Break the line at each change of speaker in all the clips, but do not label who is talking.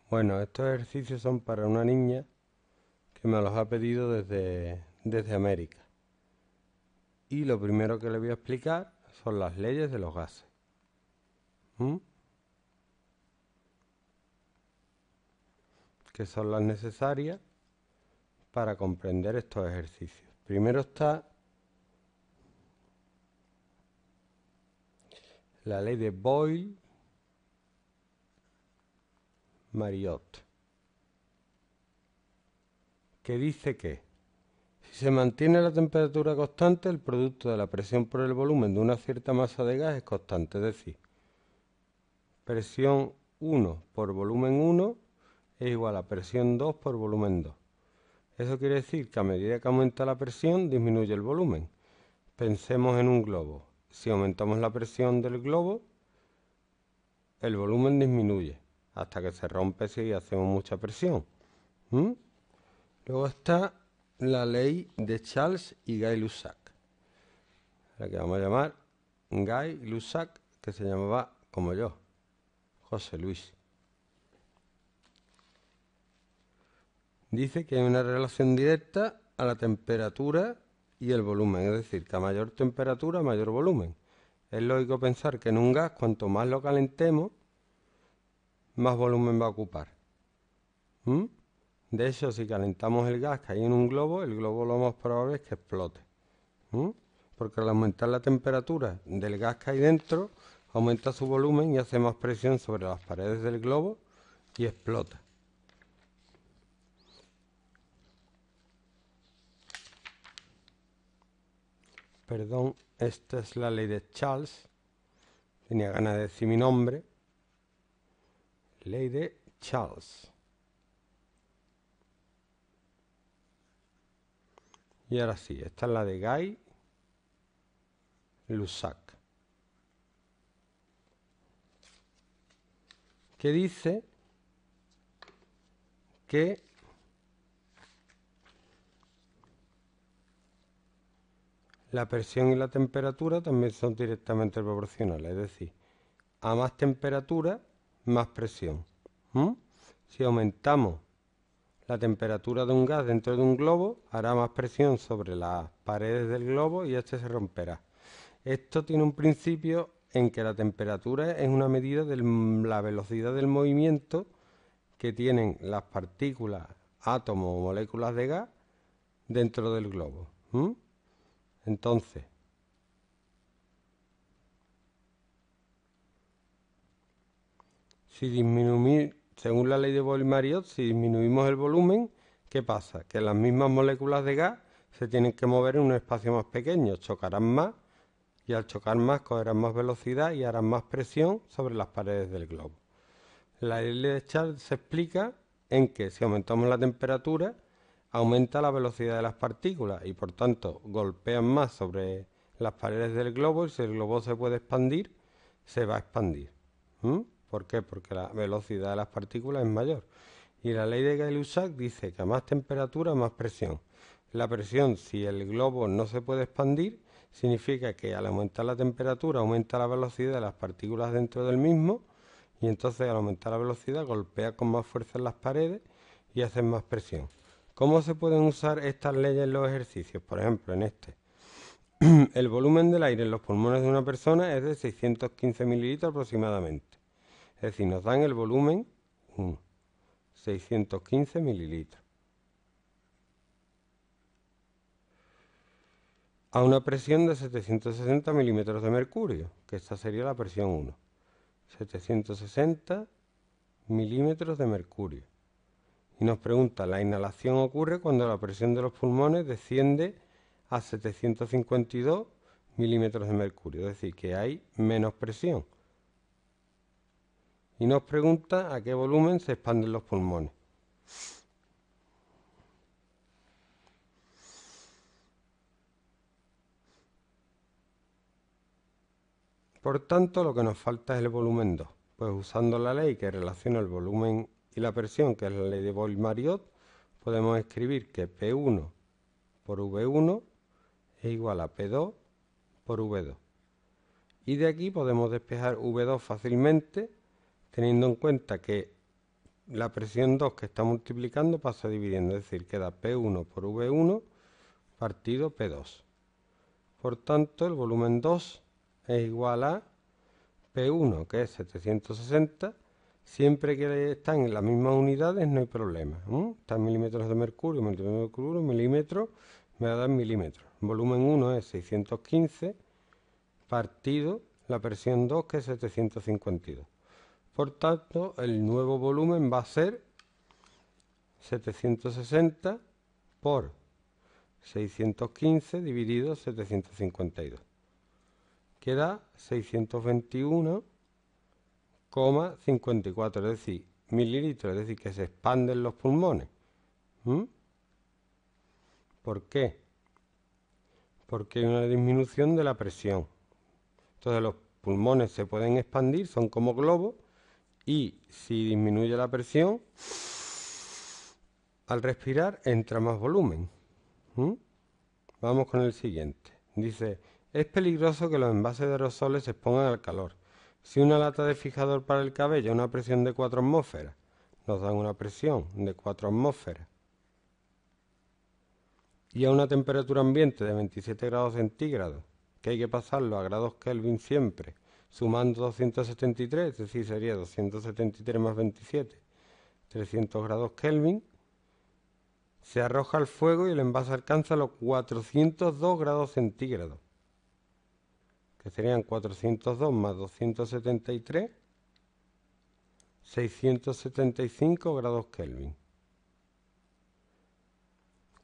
Bueno, estos ejercicios son para una niña que me los ha pedido desde América. Y lo primero que le voy a explicar son las leyes de los gases. ¿m? Que son las necesarias para comprender estos ejercicios. Primero está la ley de Boyle-Mariotte, que dice que si se mantiene la temperatura constante, el producto de la presión por el volumen de una cierta masa de gas es constante, es decir, presión 1 por volumen 1 es igual a presión 2 por volumen 2. Eso quiere decir que a medida que aumenta la presión, disminuye el volumen. Pensemos en un globo. Si aumentamos la presión del globo, el volumen disminuye hasta que se rompe si hacemos mucha presión. ¿Mm? Luego está la ley de Charles y Gay-Lussac, la que vamos a llamar Gay-Lussac, que se llamaba como yo, José Luis. Dice que hay una relación directa a la temperatura y el volumen, es decir, que a mayor temperatura, mayor volumen. Es lógico pensar que en un gas, cuanto más lo calentemos, más volumen va a ocupar. ¿Mm? De hecho, si calentamos el gas que hay en un globo, el globo lo más probable es que explote. ¿Mm? Porque al aumentar la temperatura del gas que hay dentro, aumenta su volumen y hace más presión sobre las paredes del globo y explota. Perdón, esta es la ley de Charles. Tenía ganas de decir mi nombre. Ley de Charles. Y ahora sí, esta es la de Gay-Lussac, que dice que la presión y la temperatura también son directamente proporcionales, es decir, a más temperatura, más presión. Si aumentamos la temperatura de un gas dentro de un globo, hará más presión sobre las paredes del globo y este se romperá. Esto tiene un principio en que la temperatura es una medida de la velocidad del movimiento que tienen las partículas, átomos o moléculas de gas dentro del globo. Entonces, según la ley de Boyle-Mariotte, si disminuimos el volumen, ¿qué pasa? Que las mismas moléculas de gas se tienen que mover en un espacio más pequeño, chocarán más y al chocar más cogerán más velocidad y harán más presión sobre las paredes del globo. La ley de Charles se explica en que si aumentamos la temperatura, aumenta la velocidad de las partículas y por tanto golpean más sobre las paredes del globo y si el globo se puede expandir, se va a expandir. ¿Por qué? Porque la velocidad de las partículas es mayor. Y la ley de Gay-Lussac dice que a más temperatura, más presión. La presión, si el globo no se puede expandir, significa que al aumentar la temperatura aumenta la velocidad de las partículas dentro del mismo y entonces al aumentar la velocidad golpea con más fuerza en las paredes y hace más presión. ¿Cómo se pueden usar estas leyes en los ejercicios? Por ejemplo, en este. El volumen del aire en los pulmones de una persona es de 615 mililitros aproximadamente. Es decir, nos dan el volumen 1, 615 mililitros. A una presión de 760 milímetros de mercurio, que esta sería la presión 1. 760 milímetros de mercurio. Y nos pregunta, la inhalación ocurre cuando la presión de los pulmones desciende a 752 milímetros de mercurio, es decir, que hay menos presión. Y nos pregunta a qué volumen se expanden los pulmones. Por tanto, lo que nos falta es el volumen 2. Pues usando la ley que relaciona el volumen y la presión, que es la ley de Boyle-Mariotte, podemos escribir que P1 por V1 es igual a P2 por V2. Y de aquí podemos despejar V2 fácilmente, teniendo en cuenta que la presión 2 que está multiplicando pasa dividiendo, es decir, queda P1 por V1 partido P2. Por tanto, el volumen 2 es igual a P1, que es 760. Siempre que están en las mismas unidades no hay problema. Están milímetros de mercurio, milímetros, me va a dar milímetros. Volumen 1 es 615 partido la presión 2, que es 752. Por tanto, el nuevo volumen va a ser 760 por 615 dividido 752. Queda 621,54, es decir, mililitros, es decir, que se expanden los pulmones. ¿Por qué? Porque hay una disminución de la presión. Entonces los pulmones se pueden expandir, son como globos, y si disminuye la presión, al respirar entra más volumen. Vamos con el siguiente. Dice, es peligroso que los envases de aerosoles se expongan al calor. Si una lata de fijador para el cabello a una presión de 4 atmósferas, nos dan una presión de 4 atmósferas, y a una temperatura ambiente de 27 grados centígrados, que hay que pasarlo a grados Kelvin siempre, sumando 273, es decir, sería 273 más 27, 300 grados Kelvin, se arroja al fuego y el envase alcanza los 402 grados centígrados, que serían 402 más 273, 675 grados Kelvin.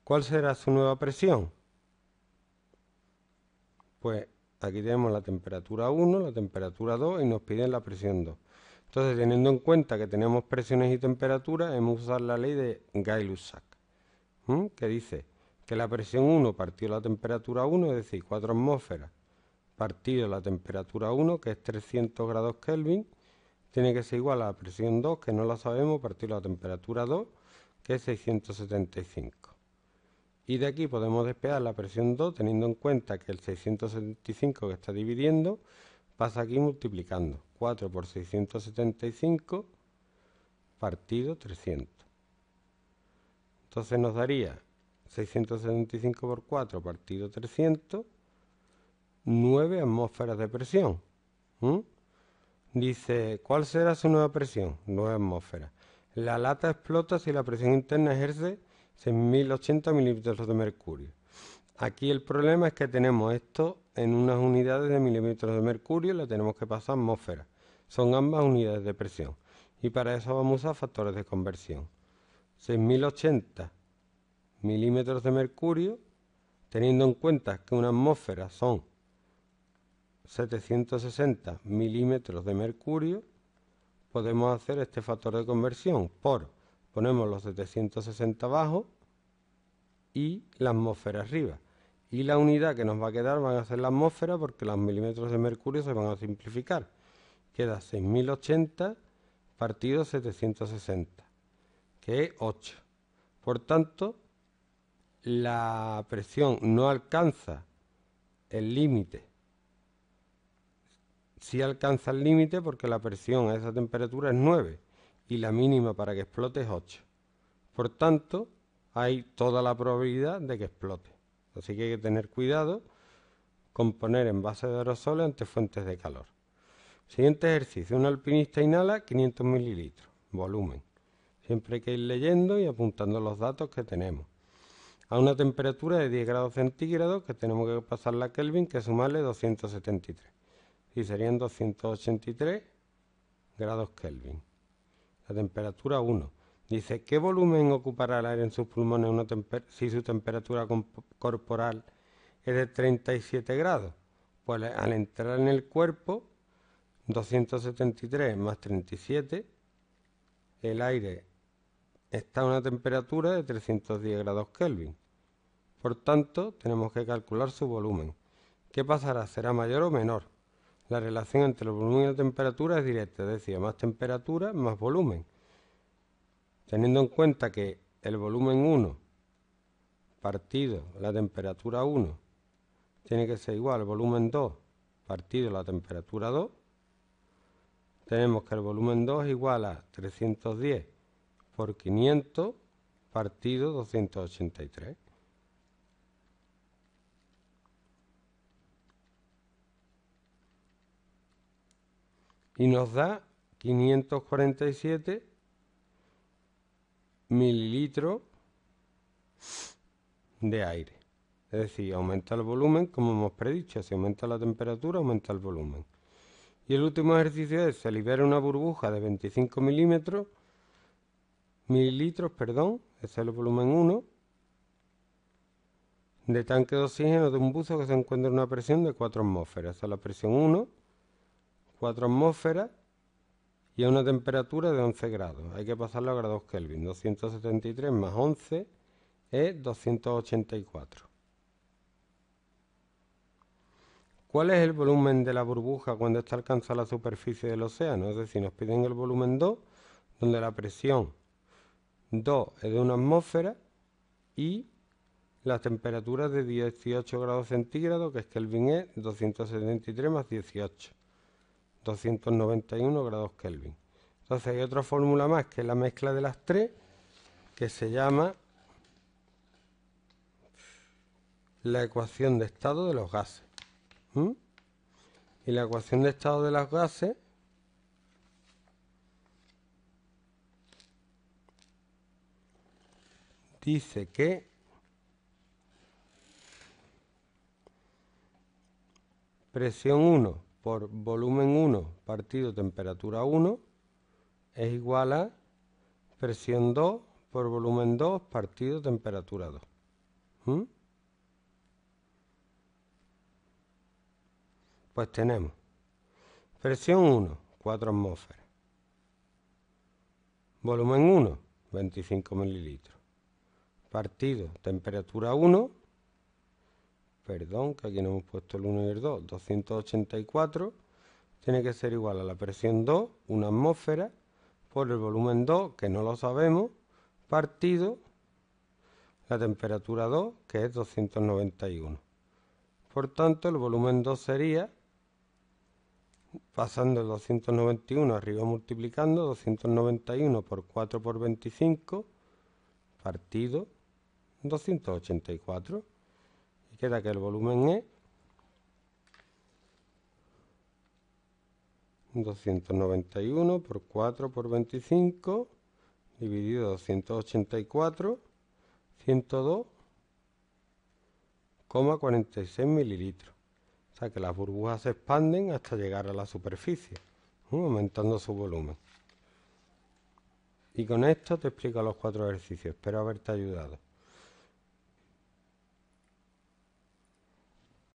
¿Cuál será su nueva presión? Pues aquí tenemos la temperatura 1, la temperatura 2 y nos piden la presión 2. Entonces, teniendo en cuenta que tenemos presiones y temperaturas, hemos usado la ley de Gay-Lussac, que dice que la presión 1 partido la temperatura 1, es decir, 4 atmósferas, partido la temperatura 1, que es 300 grados Kelvin, tiene que ser igual a la presión 2, que no la sabemos, partido la temperatura 2, que es 675. Y de aquí podemos despegar la presión 2 teniendo en cuenta que el 675 que está dividiendo pasa aquí multiplicando. 4 por 675 partido 300. Entonces nos daría 675 por 4 partido 300, 9 atmósferas de presión. Dice, ¿cuál será su nueva presión? 9 atmósferas. La lata explota si la presión interna ejerce 6.080 milímetros de mercurio. Aquí el problema es que tenemos esto en unas unidades de milímetros de mercurio y le tenemos que pasar a atmósferas. Son ambas unidades de presión. Y para eso vamos a usar factores de conversión. 6.080 milímetros de mercurio, teniendo en cuenta que una atmósfera son 760 milímetros de mercurio, podemos hacer este factor de conversión ponemos los 760 abajo y la atmósfera arriba. Y la unidad que nos va a quedar van a ser la atmósfera, porque los milímetros de mercurio se van a simplificar. Queda 6.080 partido 760, que es 8. Por tanto, la presión no alcanza el límite. Sí alcanza el límite porque la presión a esa temperatura es 9 y la mínima para que explote es 8. Por tanto, hay toda la probabilidad de que explote. Así que hay que tener cuidado con poner envases de aerosoles ante fuentes de calor. Siguiente ejercicio. Un alpinista inhala 500 mililitros. Volumen. Siempre hay que ir leyendo y apuntando los datos que tenemos. A una temperatura de 10 grados centígrados, que tenemos que pasarla a Kelvin, que sumarle 273. Y serían 283 grados Kelvin. La temperatura 1. Dice, ¿qué volumen ocupará el aire en sus pulmones si su temperatura corporal es de 37 grados? Pues al entrar en el cuerpo, 273 más 37, el aire está a una temperatura de 310 grados Kelvin. Por tanto, tenemos que calcular su volumen. ¿Qué pasará? ¿Será mayor o menor? La relación entre el volumen y la temperatura es directa, es decir, más temperatura, más volumen. Teniendo en cuenta que el volumen 1 partido la temperatura 1 tiene que ser igual al volumen 2 partido la temperatura 2, tenemos que el volumen 2 es igual a 310 por 500 partido 283. Y nos da 547 mililitros de aire. Es decir, aumenta el volumen, como hemos predicho. Si aumenta la temperatura, aumenta el volumen. Y el último ejercicio es, se libera una burbuja de 25 mililitros, ese es el volumen 1, de tanque de oxígeno de un buzo que se encuentra en una presión de 4 atmósferas. Esa es la presión 1, 4 atmósferas y a una temperatura de 11 grados. Hay que pasarlo a grados Kelvin. 273 más 11 es 284. ¿Cuál es el volumen de la burbuja cuando está alcanzada la superficie del océano? Es decir, nos piden el volumen 2, donde la presión 2 es de 1 atmósfera y la temperatura de 18 grados centígrados, que es Kelvin, es 273 más 18, 291 grados Kelvin. Entonces hay otra fórmula más, que es la mezcla de las tres, que se llama la ecuación de estado de los gases. Y la ecuación de estado de los gases dice que presión 1 por volumen 1 partido temperatura 1 es igual a presión 2 por volumen 2 partido temperatura 2. Pues tenemos presión 1, 4 atmósferas. Volumen 1, 25 mililitros. Partido temperatura 1, perdón, que aquí no hemos puesto el 1 y el 2, 284, tiene que ser igual a la presión 2, 1 atmósfera, por el volumen 2, que no lo sabemos, partido la temperatura 2, que es 291. Por tanto, el volumen 2 sería, pasando el 291 arriba multiplicando, 291 por 4 por 25, partido 284. Y queda que el volumen es 291 por 4 por 25 dividido 284, 102,46 mililitros. O sea que las burbujas se expanden hasta llegar a la superficie, aumentando su volumen. Y con esto te explico los 4 ejercicios. Espero haberte ayudado.